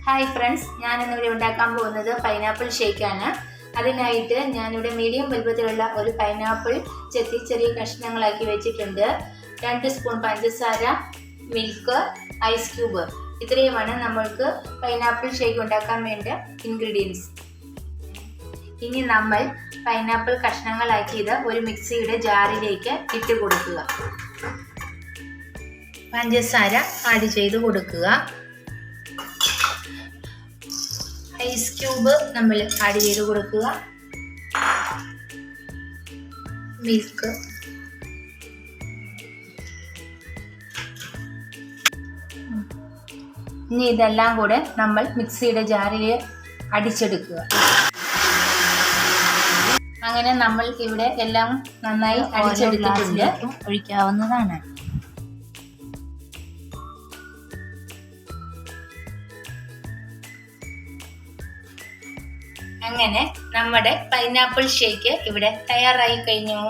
Hi friends, ഞാനിന്നിവിടെ ഉണ്ടാക്കാൻ പോകുന്നത് പൈനാപ്പിൾ ഷേക്കാണ്. അതിനായിട്ട് ഞാനിവിടെ മീഡിയം വലുപ്പത്തിലുള്ള ഒരു പൈനാപ്പിൾ ചെറിയ കഷ്ണങ്ങളാക്കി വെച്ചിട്ടുണ്ട്. 2 സ്പൂൺ പഞ്ചസാര, മിൽക്ക്, ഐസ് ക്യൂബ്, ഇത്രയുമാണ് നമ്മൾക്ക് പൈനാപ്പിൾ ഷേക്ക് ഉണ്ടാക്കാൻ വേണ്ട ഇൻഗ്രീഡിയൻസ്. ഇനി നമ്മൾ പൈനാപ്പിൾ കഷ്ണങ്ങളാക്കിയത് ഒരു മിക്സിയുടെ ജാറിലേക്ക് ഇട്ട് കൊടുക്കുക. പഞ്ചസാര ആഡ് ചെയ്ത് കൊടുക്കുക. ഐസ് ക്യൂബ് നമ്മൾ ആഡ് ചെയ്ത് കൊടുക്കുക. മിൽക്ക്, ഇനി ഇതെല്ലാം കൂടെ നമ്മൾ മിക്സിയുടെ ജാറിൽ അടിച്ചെടുക്കുക. അങ്ങനെ നമ്മൾ ഇവിടെ എല്ലാം നന്നായി അടിച്ചെടുത്തിട്ടുണ്ട്. ഒഴിക്കാവുന്നതാണ്. അങ്ങനെ നമ്മുടെ പൈനാപ്പിൾ ഷേക്ക് ഇവിടെ തയ്യാറായി കഴിഞ്ഞു.